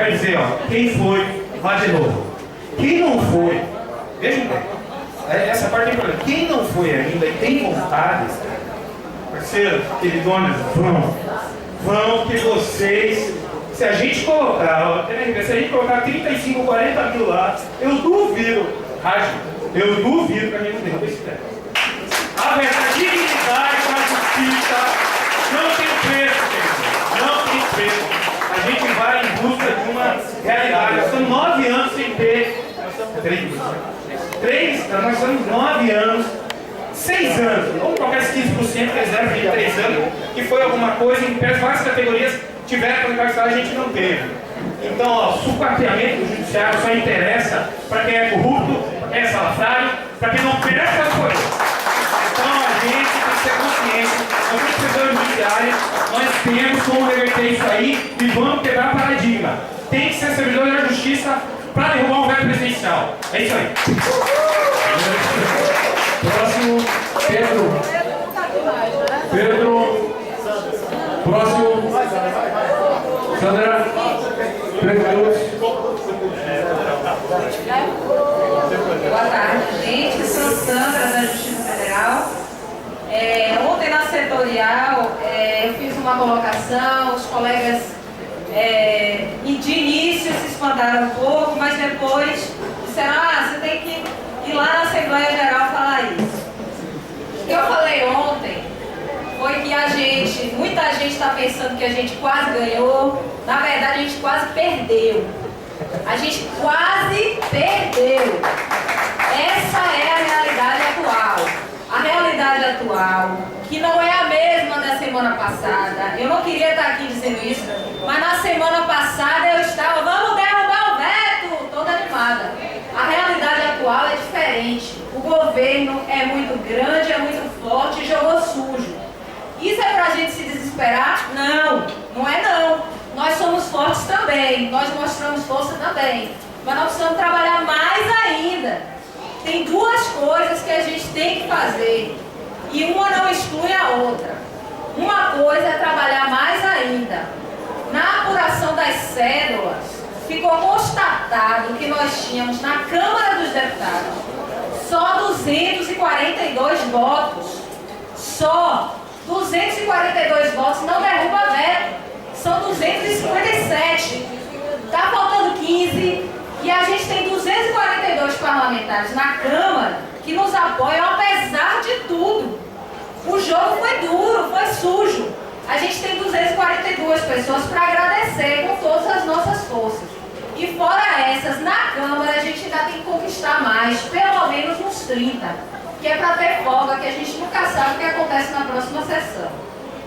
quero dizer, ó, quem foi, vá de novo. Quem não foi, veja bem, essa parte é importante. Quem não foi ainda e tem vontade, parceiro, queridonas, vão que vocês, se a gente colocar 35, 40 mil lá, eu duvido, eu duvido que a gente não derruba esse pé. A verdade, a dignidade, a justiça, não tem preço, gente, não tem preço. A gente vai em busca de uma realidade. Nós estamos 9 anos sem ter. Nós estamos 9 anos, 6 anos, vamos colocar esses 15% reserva de 3 anos, que foi alguma coisa em várias categorias tiveram que colocar, a gente não teve. Então, ó, o sucateamento do judiciário só interessa para quem é corrupto, para quem é salafrário, para quem não merece as coisas. Então, a gente tem que ser consciente, nós temos servidores judiciários, nós temos como reverter isso aí e vamos quebrar paradigma. Tem que ser servidor da justiça para derrubar o veto presidencial. É isso aí. Próximo, Pedro. Próximo, Sandra. 3 minutos. Boa tarde, gente. Eu sou Sandra, da Justiça Federal. Ontem na setorial eu fiz uma colocação, os colegas de início se espantaram um pouco, mas depois disseram, você tem que ir lá na Assembleia Geral falar isso. O que eu falei ontem foi que muita gente está pensando que a gente quase ganhou, na verdade a gente quase perdeu. A gente quase perdeu. Essa é a realidade atual. A realidade atual, que não é a mesma da semana passada. Eu não queria estar aqui dizendo isso, mas na semana passada eu estava, vamos derrubar o veto, toda animada. A realidade atual é diferente. O governo é muito grande, é muito forte e jogou sujo. Isso é pra gente se desesperar? Não, não é não. Nós somos fortes também, nós mostramos força também. Mas nós precisamos trabalhar mais ainda. Tem 2 coisas que a gente tem que fazer. E uma não exclui a outra. Uma coisa é trabalhar mais ainda. Na apuração das cédulas, ficou constatado que nós tínhamos na Câmara dos Deputados só 242 votos. Só 242 votos não derruba veto. São 257. Está faltando 15. E a gente tem 242 parlamentares na Câmara que nos apoiam apesar de tudo. O jogo foi duro, foi sujo. A gente tem 242 pessoas para agradecer com todas as nossas forças. E fora essas, na Câmara a gente ainda tem que conquistar mais, pelo menos uns 30. Que é para ter folga, que a gente nunca sabe o que acontece na próxima sessão.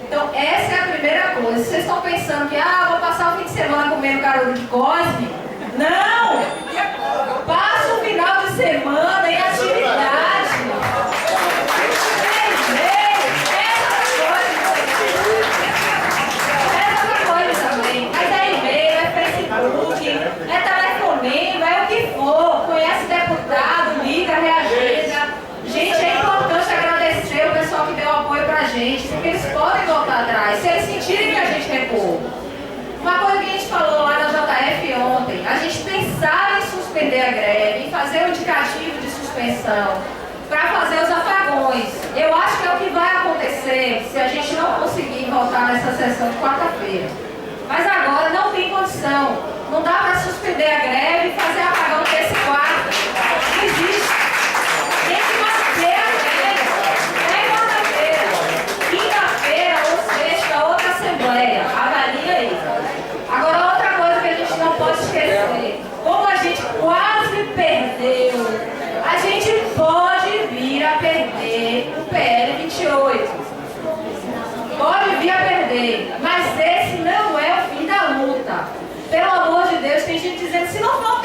Então essa é a primeira coisa. Se vocês estão pensando que, vou passar o fim de semana comendo caroço de cosme, não! Passa o final de semana em atividade. Essa coisa também. Mas é e-mail, é Facebook, é telefonema, é o que for. Conhece deputado, liga, reagenda. Gente, é importante agradecer o pessoal que deu apoio pra gente, porque eles podem voltar atrás, se eles sentirem que a gente recuou. Uma coisa que a gente falou lá na JF ontem, a gente pensava em suspender a greve, em fazer um indicativo de suspensão, para fazer os apagões. Eu acho que é o que vai acontecer se a gente não conseguir voltar nessa sessão de quarta-feira. Mas agora não tem condição. Não dá para suspender a greve e fazer apagão desse quarto. Não existe. Tem que manter a greve. É quarta-feira. Quinta-feira ou sexta, outra assembleia. Avalia aí. Agora, outra coisa que a gente não pode esquecer. Como a gente quase perdeu, a gente pode vir a perder o PL 28. Pode vir a perder. Mas esse não é o fim da luta. Pelo amor de Deus, tem gente dizendo, se não for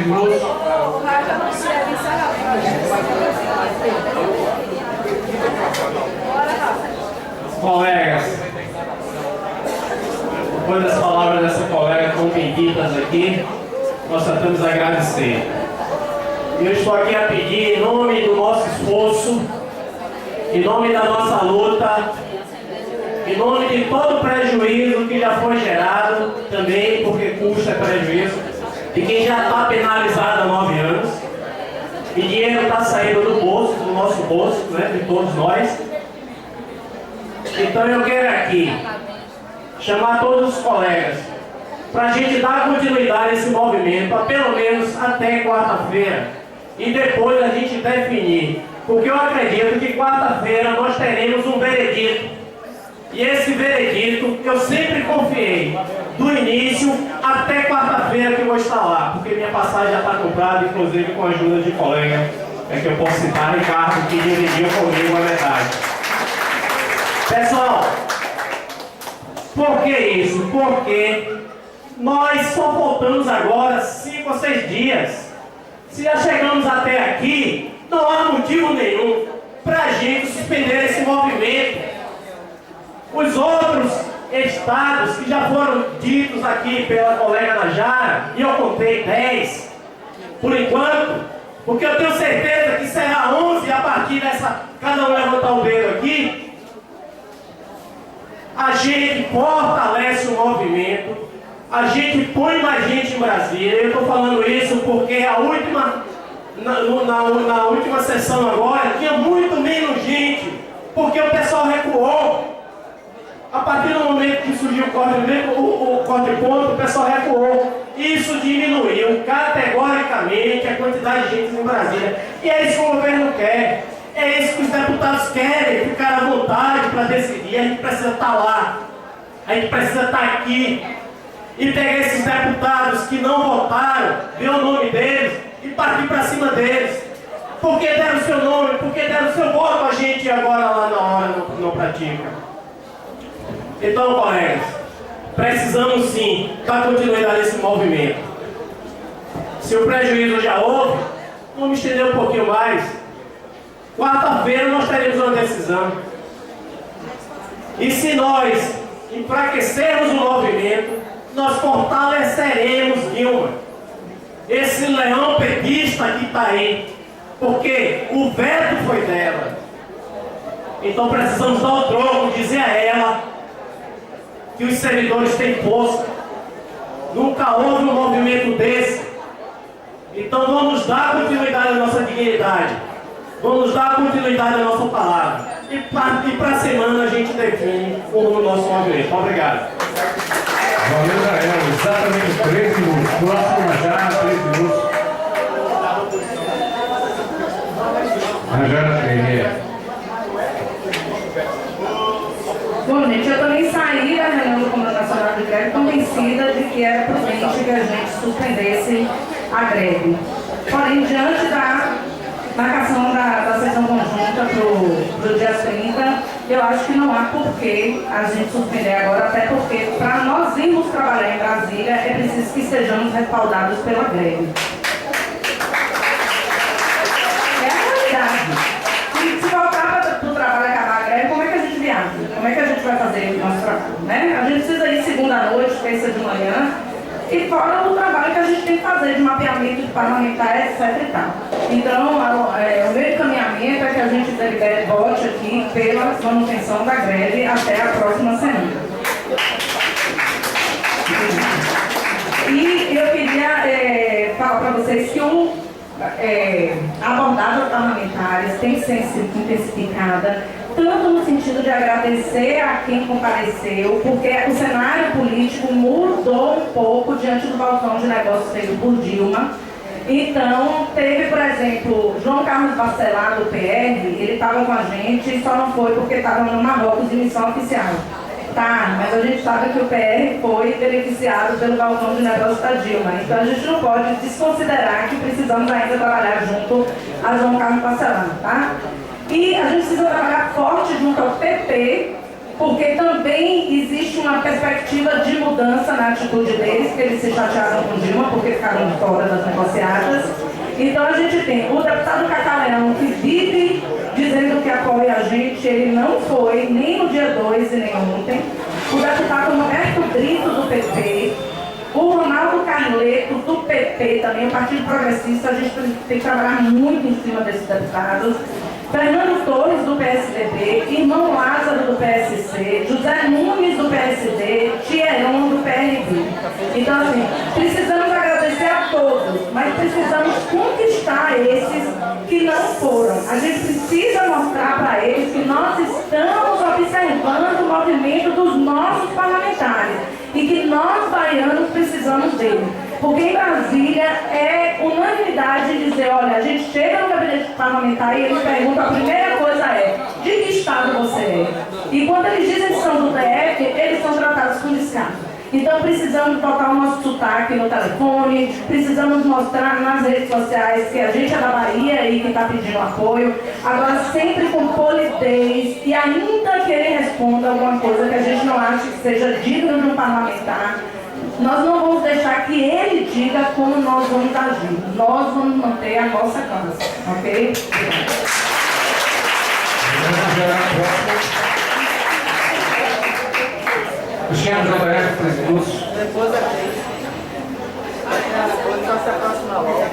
minutos. Colegas, depois das palavras dessa colega tão benditas aqui, nós só temos a agradecer. E eu estou aqui a pedir, em nome do nosso esforço, em nome da nossa luta, em nome de todo o prejuízo que já foi gerado, também porque custa prejuízo, de quem já está penalizado há 9 anos, e dinheiro está saindo do bolso, do nosso bolso, né, de todos nós. Então eu quero aqui chamar todos os colegas para a gente dar continuidade a esse movimento, pelo menos até quarta-feira, e depois a gente definir, porque eu acredito que quarta-feira nós teremos um veredito, e esse veredito eu sempre confiei, do início até quarta-feira que eu vou estar lá, porque minha passagem já está comprada, inclusive com a ajuda de colega, que eu posso citar, Ricardo, que dividiu comigo a verdade. Pessoal, por que isso? Porque nós só faltamos agora 5 ou 6 dias. Se já chegamos até aqui, não há motivo nenhum para a gente suspender esse movimento. Os outros estados que já foram ditos aqui pela colega Najara, e eu contei 10, por enquanto, porque eu tenho certeza que será 11 a partir dessa, cada um levantar o dedo aqui, a gente fortalece o movimento, a gente põe mais gente em Brasília. Eu estou falando isso porque na última sessão agora tinha muito menos gente, porque o pessoal recuou. A partir do momento que surgiu o corte de ponto, o pessoal recuou. Isso diminuiu categoricamente a quantidade de gente em Brasília. E é isso que o governo quer. É isso que os deputados querem, ficar à vontade para decidir. A gente precisa estar lá, a gente precisa estar aqui e pegar esses deputados que não votaram, ver o nome deles e partir para cima deles. Por que deram o seu nome? Por que deram o seu voto a gente agora lá na hora não pratica? Então, colegas, precisamos sim dar continuidade a esse movimento. Se o prejuízo já houve, vamos estender um pouquinho mais. Quarta-feira nós teremos uma decisão. E se nós enfraquecermos o movimento, nós fortaleceremos Dilma, esse leão petista que está aí, porque o veto foi dela. Então precisamos dar o troco, dizer a ela que os servidores têm força. Nunca houve um movimento desse. Então vamos dar continuidade à nossa dignidade. Vamos dar continuidade à nossa palavra. E para a semana a gente define o nosso movimento. Obrigado. Valeu, Gael. Exatamente 3 minutos. Próximo já, 3 minutos. Najara Pereira. Bom, gente, eu também saí da reunião do Comando Nacional de Greve convencida de que era prudente que a gente suspendesse a greve. Porém, diante da marcação da sessão conjunta para o dia 30, eu acho que não há porquê a gente suspender agora, até porque para nós irmos trabalhar em Brasília é preciso que sejamos respaldados pela greve. É a realidade. E se voltar para o trabalho e acabar a greve, como é que a gente viaja? Como é que a gente vai fazer o nosso trabalho? Né? A gente precisa ir segunda-noite, terça de manhã, e fora do trabalho que a gente tem que fazer de mapeamento de parlamentar, etc e tal. Então, o meu encaminhamento é que a gente vote aqui pela manutenção da greve até a próxima semana. E eu queria falar para vocês que a abordagem parlamentares tem que ser intensificada, tanto no sentido de agradecer a quem compareceu, porque o cenário político mudou um pouco diante do balcão de negócios feito por Dilma. Então, teve, por exemplo, João Carlos Bacelar, do PR, ele estava com a gente e só não foi porque estava no Marrocos em missão oficial. Tá, mas a gente sabe que o PR foi beneficiado pelo balcão de negócios da Dilma. Então, a gente não pode desconsiderar que precisamos ainda trabalhar junto a João Carlos Bacelar, tá? E a gente precisa trabalhar forte junto ao PP porque também existe uma perspectiva de mudança na atitude deles, que eles se chatearam com Dilma porque ficaram de fora das negociadas. Então a gente tem o deputado Cacá Leão, que vive dizendo que apoia a gente, ele não foi, nem no dia 2 e nem ontem. O deputado Roberto Brito, do PP, o Ronaldo Carleto, do PP também, o Partido Progressista, a gente tem que trabalhar muito em cima desses deputados. Fernando Torres, do PSDB, irmão Lázaro, do PSC, José Nunes, do PSD, Thieron, do PRB. Então, assim, precisamos agradecer a todos, mas precisamos conquistar esses que não foram. A gente precisa mostrar para eles que nós estamos observando o movimento dos nossos parlamentares e que nós, baianos, precisamos dele. Porque em Brasília é unanimidade dizer, olha, a gente chega no gabinete parlamentar e eles perguntam, a primeira coisa é, de que estado você é? E quando eles dizem que são do DF, eles são tratados com descaso. Então precisamos botar o nosso sotaque no telefone, precisamos mostrar nas redes sociais que a gente é da Bahia e que está pedindo apoio. Agora sempre com polidez e ainda que ele responda alguma coisa que a gente não acha que seja digno de um parlamentar, nós não vamos deixar que ele diga como nós vamos agir. Nós vamos manter a nossa casa, ok? Cristiano JF, 3 minutos. Depois é só se aproximar logo.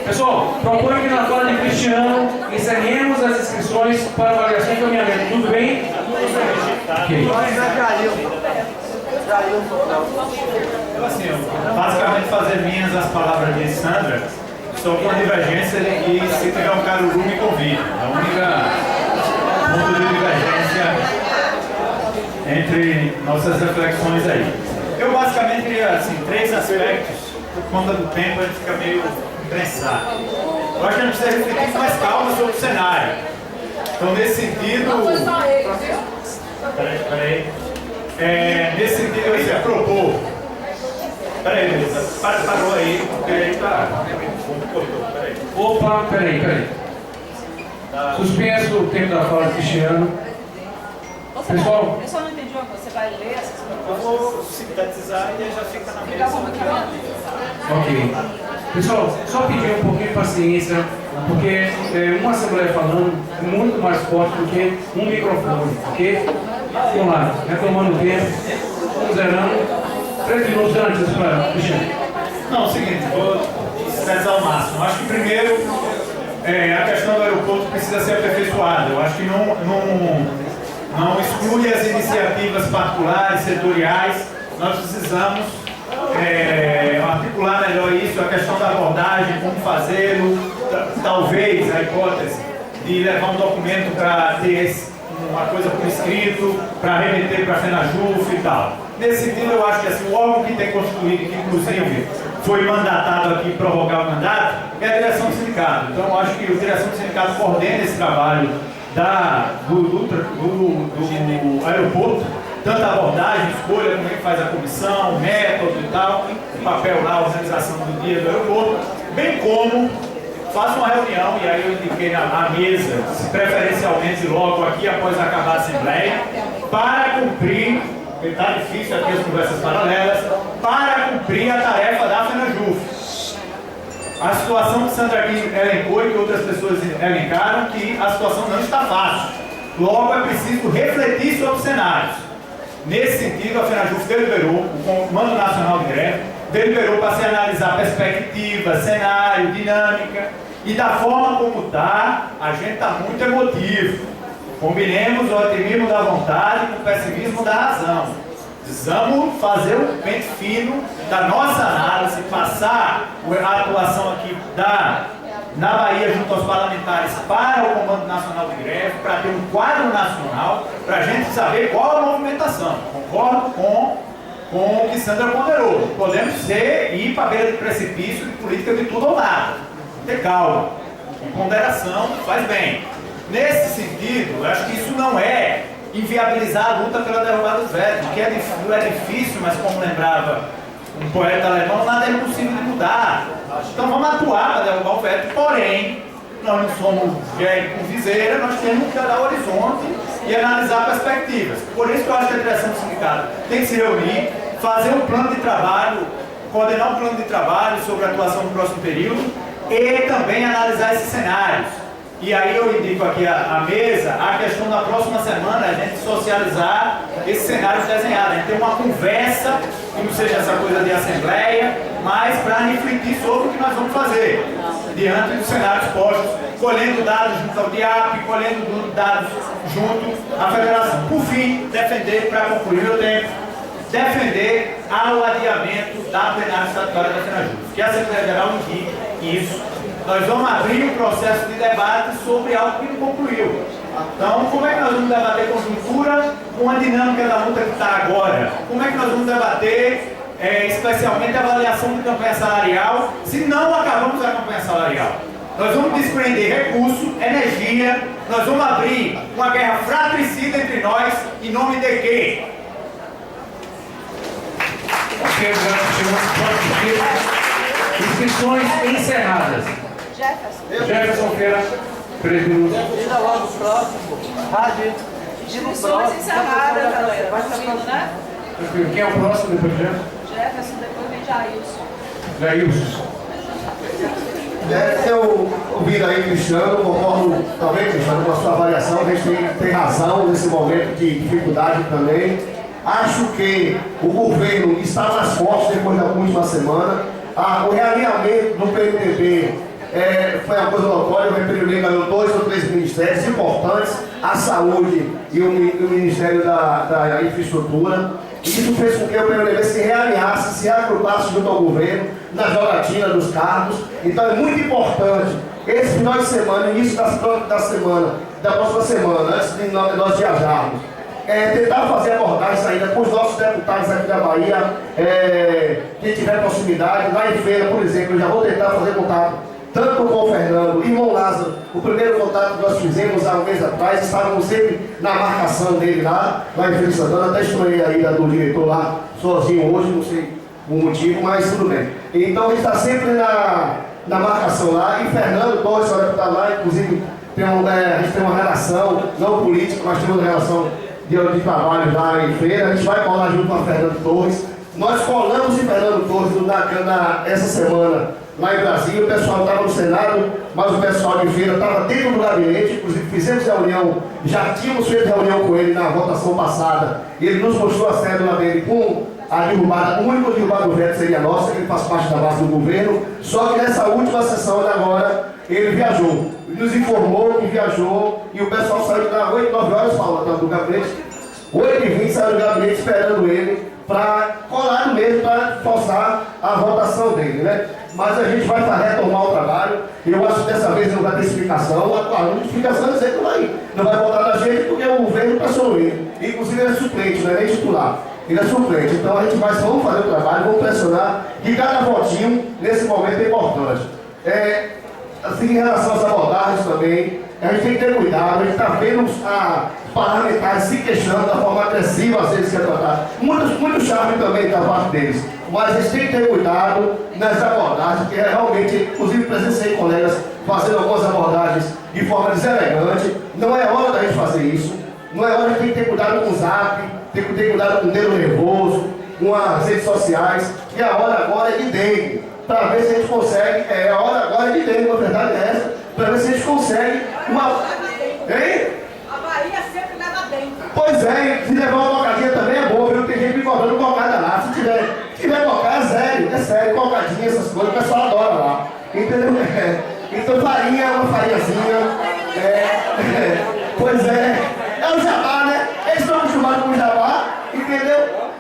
Pessoal, proponho que na fala de Cristiano encerremos as inscrições para avaliação e encaminhamento. Tudo bem? Ok. Eu, assim, basicamente fazer minhas as palavras de Sandra, estou com uma divergência e se tiver um caruru me convide. A única ponto de divergência entre nossas reflexões aí. Eu basicamente queria, assim, 3 aspectos, por conta do tempo a gente fica meio prensado. Eu acho que a gente precisa refletir com mais calma sobre o cenário. Então, nesse sentido... Peraí. Nesse sentido, eu ia propor. Peraí, Luísa, parou aí, porque aí tá. Cortou, peraí. Opa, peraí. Suspenso o tempo da fala de Cristiano. Pessoal, Eu só não entendi uma coisa. Você vai ler essas Eu vou sintetizar e aí já fica na mesa. ok. Pessoal, só pedir um pouquinho de paciência, porque uma assembleia falando é muito mais forte do que um microfone, ok? Vamos lá, retomando o tempo, vamos zerando. 3 minutos antes para Cristiano. Não, é o seguinte, vou sintetizar ao máximo. Acho que primeiro a questão do aeroporto precisa ser aperfeiçoada. Eu acho que não exclui as iniciativas particulares, setoriais. Nós precisamos articular melhor isso, a questão da abordagem, como fazê-lo, talvez a hipótese de levar um documento para ter uma coisa por escrito, para remeter para a FENAJUF e tal. Nesse sentido, eu acho que assim, o órgão que tem constituído, que inclusive foi mandatado aqui prorrogar o mandato, é a direção do sindicato. Então, eu acho que a direção do sindicato coordena esse trabalho do aeroporto, tanto a abordagem, escolha, como é que faz a comissão, o método e tal, o papel lá, a organização do dia do aeroporto, bem como faça uma reunião, e aí eu indiquei na mesa, preferencialmente logo aqui após acabar a Assembleia, para cumprir, porque está difícil aqui as conversas paralelas, para cumprir a tarefa da FENAJUF. A situação que Sandra aqui elencou e que outras pessoas elencaram, que a situação não está fácil. Logo é preciso refletir sobre os cenários. Nesse sentido, a FENAJUF deliberou, o Comando Nacional de Greve, deliberou para se analisar perspectiva, cenário, dinâmica, e da forma como está, a gente está muito emotivo. Combinemos o otimismo da vontade com o pessimismo da razão. Precisamos fazer o pente fino da nossa análise, passar a atuação aqui na Bahia junto aos parlamentares para o Comando Nacional de Greve, para ter um quadro nacional, para a gente saber qual a movimentação. Concordo com o que Sandra ponderou. Podemos ir para a beira de precipício de política de tudo ou nada. Ter calma. Com ponderação faz bem. Nesse sentido, eu acho que isso não é inviabilizar a luta pela derrubada dos vetos, que é difícil, mas como lembrava um poeta alemão, nada é impossível de mudar. Então vamos atuar para derrubar o veto, porém, nós não somos velhos com viseira, nós temos que olhar o horizonte e analisar perspectivas. Por isso que eu acho que a direção do sindicato tem que se reunir, fazer um plano de trabalho, coordenar um plano de trabalho sobre a atuação no próximo período e também analisar esses cenários. E aí eu indico aqui a mesa, a questão da próxima semana, a gente socializar esses cenários desenhados, a gente ter uma conversa, que não seja essa coisa de assembleia, mas para refletir sobre o que nós vamos fazer, diante dos cenários postos, colhendo dados junto ao DIAP, colhendo dados junto à federação. Por fim, defender, para concluir meu tempo, defender ao adiamento da plenária estatutária da FENAJUST, que a Assembleia Geral indique isso. Nós vamos abrir um processo de debate sobre algo que não concluiu. Então, como é que nós vamos debater conjuntura com a dinâmica da luta que está agora? Como é que nós vamos debater, especialmente, a avaliação de campanha salarial, se não acabamos a campanha salarial? Nós vamos desprender recurso, energia, nós vamos abrir uma guerra fratricida entre nós, em nome de quê? Ok, inscrições encerradas. Jefferson Feira, 3 minutos. Tira logo o próximo. Rádio. Inscrições encerradas, galera. Vai caminhando, né? Quem é o próximo depois de Jefferson? Jefferson, depois vem Jailson. Jailson. Eu ouvi aí, Cristiano, concordo também, Cristiano, com a sua avaliação, a gente tem razão nesse momento de dificuldade também. Acho que o governo está mais forte depois da última semana. O realinhamento do PMDB foi uma coisa notória, o PMDB ganhou 2 ou 3 ministérios importantes, a saúde e o Ministério da Infraestrutura. Isso fez com que o PMDB se realinhasse, se agrupasse junto ao governo, na jogatina dos cargos. Então é muito importante, esse final de semana, início da semana, da próxima semana, antes de nós viajarmos, tentar fazer abordagem ainda com os nossos deputados aqui da Bahia, quem tiver proximidade, lá em Feira, por exemplo, eu já vou tentar fazer contato tanto com o Fernando e com o Lázaro. O primeiro contato que nós fizemos há um mês atrás, estávamos sempre na marcação dele lá em Feira de Santana, até estourei a ida do diretor lá sozinho hoje, não sei o motivo, mas tudo bem. Então a gente está sempre na marcação lá, e Fernando Torres, o deputado lá, inclusive a gente tem uma relação, não política, mas temos uma relação de trabalho lá em Feira. A gente vai colar junto com a Fernando Torres. Nós colamos em Fernando Torres essa semana lá em Brasília. O pessoal estava no Senado, mas o pessoal de Feira estava dentro do gabinete. Inclusive fizemos reunião, já tínhamos feito reunião com ele na votação passada. Ele nos mostrou a cédula dele com a derrubada, o único derrubado do veto seria nossa, que ele faz parte da base do governo. Só que nessa última sessão de agora, ele viajou. Nos informou que viajou e o pessoal saiu da 8, 9 horas, Paulo, do gabinete. 8h20 saiu do gabinete esperando ele para colar mesmo, para forçar a votação dele, né? Mas a gente vai retomar o trabalho, e eu acho que dessa vez não vai ter explicação. A notificação dizer que não vai votar na gente porque o governo pressionou ele. Inclusive ele é suplente, não é nem titular. Ele é suplente. Então a gente vamos fazer o trabalho, vamos pressionar, e cada votinho nesse momento é importante. Assim, em relação às abordagens também, a gente tem que ter cuidado. A gente está vendo os parlamentares se queixando da forma agressiva, às vezes, que é tratado. Muito charme também da parte deles. Mas a gente tem que ter cuidado nas abordagens, porque realmente, inclusive, presenciei colegas fazendo algumas abordagens de forma deselegante. Não é hora da gente fazer isso. Não é hora, a gente tem que ter cuidado com o zap, tem que ter cuidado com o dedo nervoso, com as redes sociais. E a hora agora é de dengue, para ver se a gente consegue. A hora agora é de dengue, a verdade é essa, para ver se a gente consegue uma. Hein? A Bahia sempre leva dengue. Pois é, se levar uma cocadinha também é boa, viu? Tem gente me cobrando cocada lá. Se tiver cocada, é sério, cocadinha, essas coisas, o pessoal adora lá. Entendeu? Então farinha, uma farinhazinha. Pois é o jabá, né? Eles estão acostumados com o jabá, entendeu?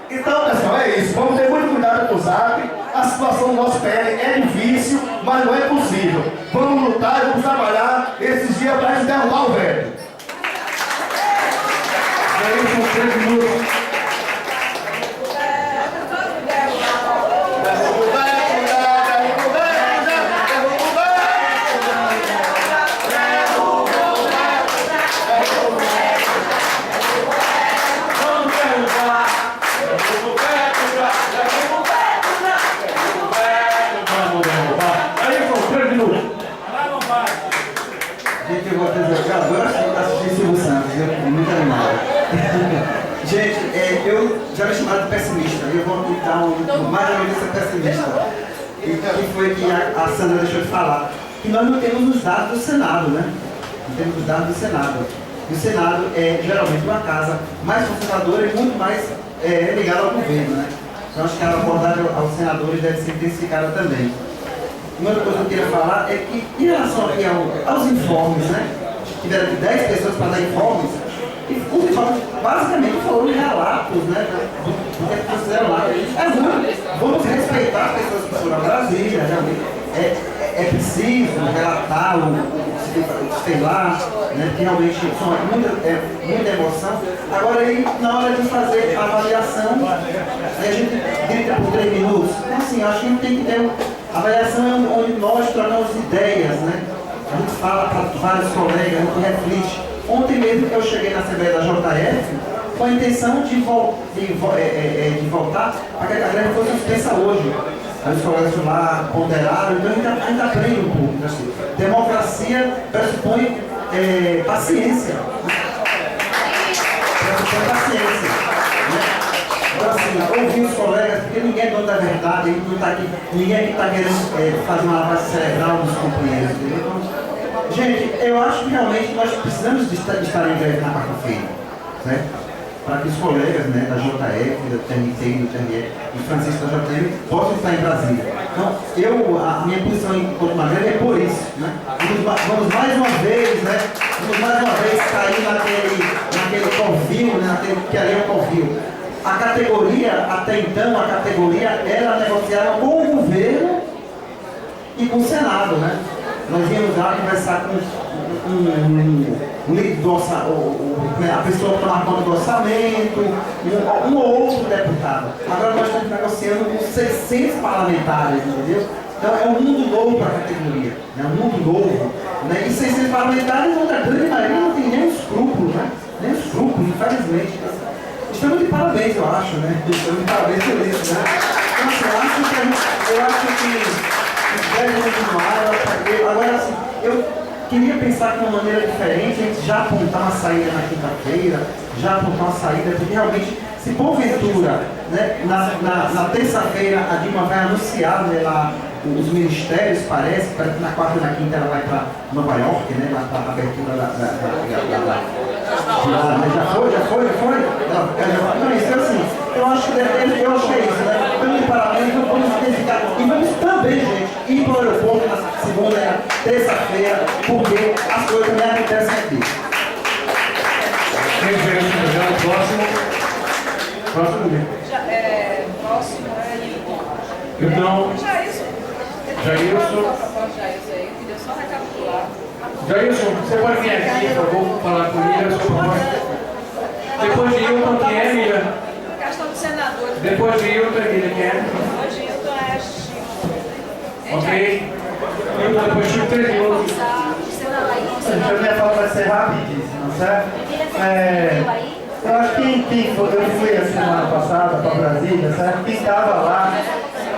Então, pessoal, é isso. Vamos ter muito cuidado com o zap. A situação do nosso PL é difícil, mas não é possível. Vamos lutar e vamos trabalhar esses dias para derrubar o velho. E aí, com 3 minutos. Gente, eu vou dizer, eu adoro assistir Silvio Santos, eu muito animado. Gente, eu já me chamaram de pessimista, e eu vou dar mais ou menos essa pessimista. E que foi que a Sandra deixou de falar. Que nós não temos os dados do Senado, né? Não temos os dados do Senado. E o Senado é geralmente uma casa mais conservadora e muito mais ligada ao governo, né? Então acho que a abordagem aos senadores deve ser intensificada também. Uma outra coisa que eu queria falar é que, em relação aqui aos informes, né? Tiveram 10 pessoas para dar informes, e os informes basicamente foram relatos, né? Do que eles fizeram lá. Vamos respeitar as pessoas que foram a Brasília, realmente. É preciso relatar sei lá, né? Que realmente são muita emoção. Agora aí, na hora de fazer a avaliação, a gente grita por 3 minutos. Então assim, acho que a gente tem que ter a avaliação onde nós trocamos ideias, né? A gente fala para vários colegas, a gente reflete. Ontem mesmo eu cheguei na Assembleia da JF com a intenção de voltar para que a greve fosse suspensa hoje. Aí os colegas lá ponderaram, então a gente aprende um pouco. Assim. Democracia pressupõe paciência. Pressupõe paciência. Né? Então assim, ouvir os colegas, porque ninguém é dono da verdade, ninguém aqui está querendo fazer uma lavagem cerebral dos companheiros. Entendeu? Então, gente, eu acho que realmente nós precisamos de estar em greve na quarta-feira. Certo? Para que os colegas, né, da JF, da TNT, do TNE e Francisco da JF possam estar em Brasília. Então, a minha posição enquanto uma greve é por isso. Né? Vamos mais uma vez cair naquele covil, né, que ali é o covil. A categoria, até então, a categoria era negociada com o governo e com o Senado. Né? Nós íamos lá conversar com um líder do orçamento, a pessoa que toma conta do orçamento, um ou outro deputado. Agora nós estamos negociando com 600 parlamentares, entendeu? Então é um mundo novo para a categoria, é um mundo novo. Né? E 600 parlamentares, onde a grande maioria não tem nem escrúpulo, né? Nem escrúpulo, infelizmente. Estamos de parabéns, eu acho, né? Estamos de parabéns por isso, né? Então, assim, eu acho que deve continuar. Agora, assim, eu queria pensar de uma maneira diferente, a gente já apontar uma saída na quinta-feira, já apontar uma saída, porque realmente, se porventura, né, na terça-feira a Dilma vai anunciar, né, lá os ministérios, parece que na quarta e na quinta ela vai para Nova York, né, para a abertura já foi? Não, isso é assim, eu achei isso, né? Então, de parabéns, vamos intensificar. E vamos também, gente, ir para o aeroporto na segunda e terça-feira, porque as coisas também acontecem aqui. Quem vem o próximo? Próximo. Próximo Então, Jailson. Só recapitular. Jailson, você pode vir aqui, por favor, falar com Miriam, sua proposta. Depois de Hilton, quem é, Miriam? A questão dos senadores. Depois de Hilton, Miriam, quem é? Depois de Hilton é Chico. Ok. Hilton, depois Chico, 3 minutos. A minha fala vai ser rapidíssima, certo? Eu acho que eu fui a semana passada para Brasília, certo? Quem estava lá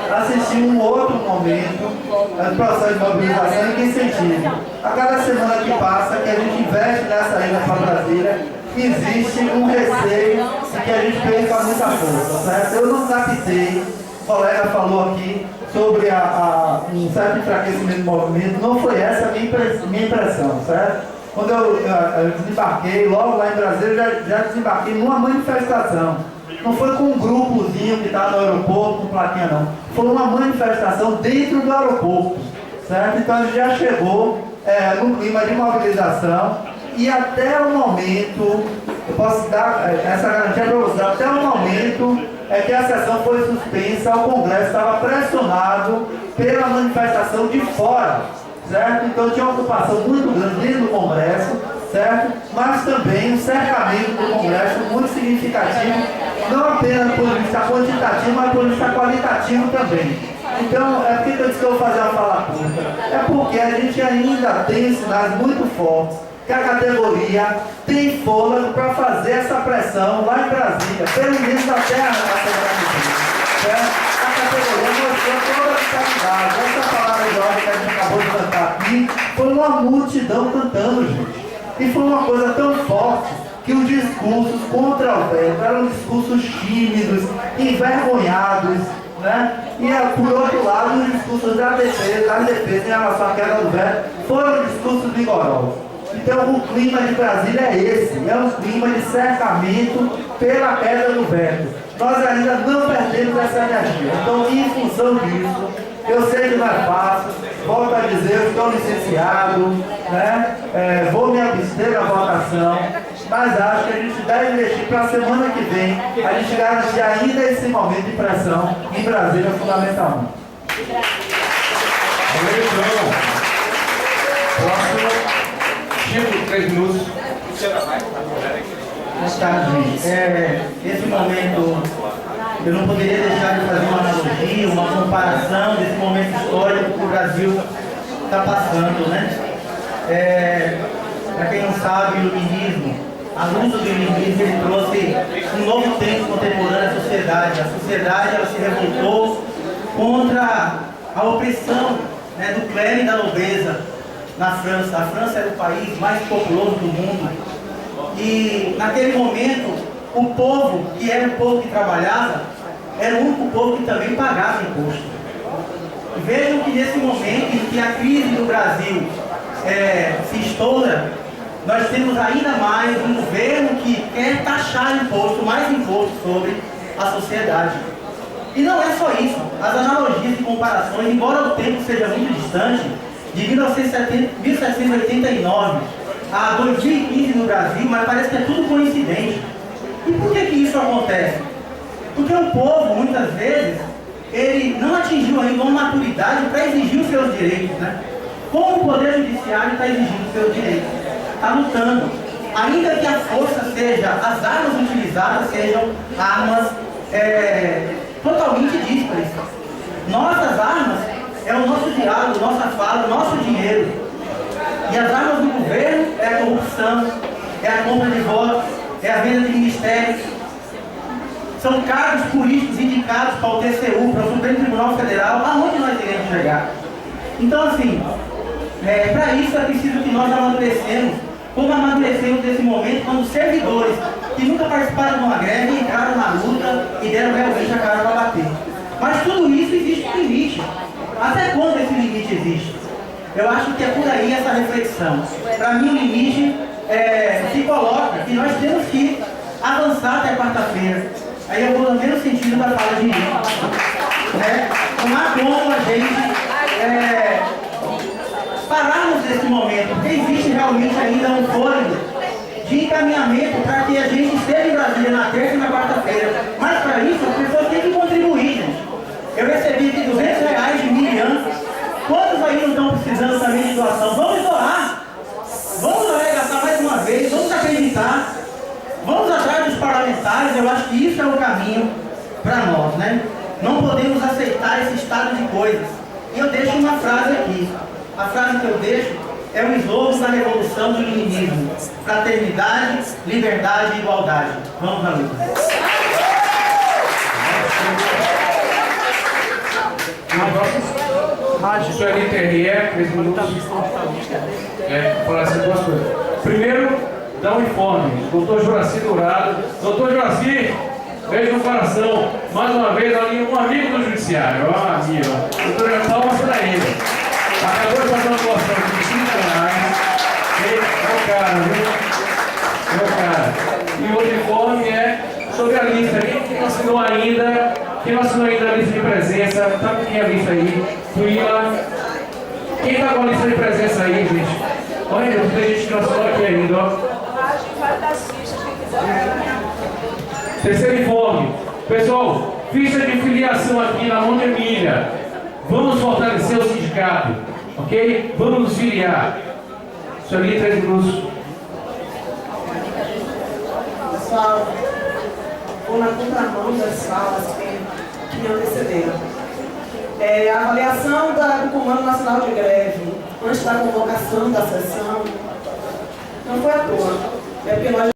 assistiu um outro momento do processo de mobilização e que incentivo. A cada semana que passa, que a gente investe nessa ida para Brasília, existe um receio de que a gente perca muita força, certo? Eu não captei, o colega falou aqui sobre um certo enfraquecimento do movimento, não foi essa a minha impressão, certo? Quando eu desembarquei, logo lá em Brasília, já desembarquei numa manifestação. Não foi com um grupozinho que estava no aeroporto, com plaquinha não. Foi uma manifestação dentro do aeroporto, certo? Então a gente já chegou num clima de mobilização e até o momento, eu posso dar essa garantia para vocês, até o momento que a sessão foi suspensa, o Congresso estava pressionado pela manifestação de fora, certo? Então tinha uma ocupação muito grande dentro do Congresso, certo? Mas também um cercamento do Congresso muito significativo, não apenas do ponto de vista quantitativo, mas do ponto de vista qualitativo também. Então, por que eu disse que eu vou fazer uma fala curta? É porque a gente ainda tem sinais muito fortes que a categoria tem fôlego para fazer essa pressão lá em Brasília, pelo menos até a certo? A categoria mostrou toda a vitalidade. Essa palavra de ordem que a gente acabou de cantar aqui foi uma multidão cantando, E foi uma coisa tão forte que os discursos contra o veto eram discursos tímidos, envergonhados, né? E por outro lado, os discursos da defesa em relação à queda do veto foram discursos vigorosos. Então o clima de Brasília é esse, é um clima de cercamento pela queda do veto. Nós ainda não perdemos essa energia. Então, em função disso, eu sei que não é fácil, volto a dizer, eu estou licenciado, né? Vou me abster da votação, mas acho que a gente deve investir para a semana que vem, a gente garantir ainda esse momento de pressão em Brasília, fundamentalmente. Próximo, Chico, 3 minutos. Boa tarde. Esse momento, eu não poderia deixar de fazer uma analogia, uma comparação desse momento histórico que o Brasil está passando, né? Para quem não sabe, o iluminismo, a luz do iluminismo, ele trouxe um novo tempo contemporâneo à sociedade. A sociedade, ela se revoltou contra a opressão, né, do clero e da nobreza na França. A França era o país mais populoso do mundo. E naquele momento, o povo, que era o povo que trabalhava, era o único povo que também pagava imposto. E vejam que nesse momento em que a crise do Brasil se estoura, nós temos ainda mais um governo que quer taxar imposto, mais imposto sobre a sociedade. E não é só isso. As analogias e comparações, embora o tempo seja muito distante, de 1789 a 2015 no Brasil, mas parece que é tudo coincidente. E por que isso acontece? Porque o povo, muitas vezes, ele não atingiu ainda uma maturidade para exigir os seus direitos, né? Como o Poder Judiciário está exigindo os seus direitos? Está lutando. Ainda que a força seja, as armas utilizadas sejam armas totalmente díspares. Nossas armas é o nosso diálogo, nossa fala, o nosso dinheiro. E as armas do governo é a corrupção, é a compra de votos, é a venda de ministérios. São cargos políticos indicados para o TCU, para o Supremo Tribunal Federal, aonde nós iremos chegar. Então, assim, para isso é preciso que nós amadurecemos, como amadurecemos nesse momento, quando servidores que nunca participaram de uma greve entraram na luta e deram realmente a cara para bater. Mas tudo isso existe um limite. Até quando esse limite existe? Eu acho que é por aí essa reflexão. Para mim, o limite se coloca que nós temos que avançar até quarta-feira. Aí eu vou no mesmo sentido da fala de mim. Não há como a gente pararmos nesse momento, porque existe realmente ainda um fôlego de encaminhamento para que a gente esteja em Brasília na terça e na quarta-feira. Mas para isso, as pessoas têm que contribuir, gente. Eu recebi aqui R$200 de Miriam. Quantos aí não estão precisando também de doação? Vamos doar! Vamos arregaçar mais uma vez, vamos acreditar, vamos atrás dos parlamentares. Eu acho que isso é o caminho para nós, né? Não podemos aceitar esse estado de coisas. E eu deixo uma frase aqui. A frase que eu deixo é o slogan da revolução do iluminismo: fraternidade, liberdade e igualdade. Vamos à luta. Sueli Terrier, 3 minutos. Falar assim, 2 coisas. Primeiro, dá um informe. Doutor Juraci Dourado. Doutor Juraci, beijo no coração. Mais uma vez, ali, um amigo do Judiciário. Ó, amigo. Doutor, palmas para ele. Acabou de fazer uma doação de R$5. Meu cara, viu? Meu cara. E o outro informe é sobre a lista. Quem não assinou ainda? Quem não assinou ainda a lista de presença? Tá com quem a lista aí? Tuíla. Quem tá com a lista de presença aí, gente? Olha, tem gente que não assinou aqui ainda, ó. Terceiro informe. Pessoal, ficha de filiação aqui na Monte Emília. Vamos fortalecer o sindicato, ok? Vamos nos filiar. Isso ali, 3 minutos. Pessoal, vou na contramão das falas que me antecederam. A avaliação do Comando Nacional de Greve, antes da convocação da sessão, não foi à toa. É porque nós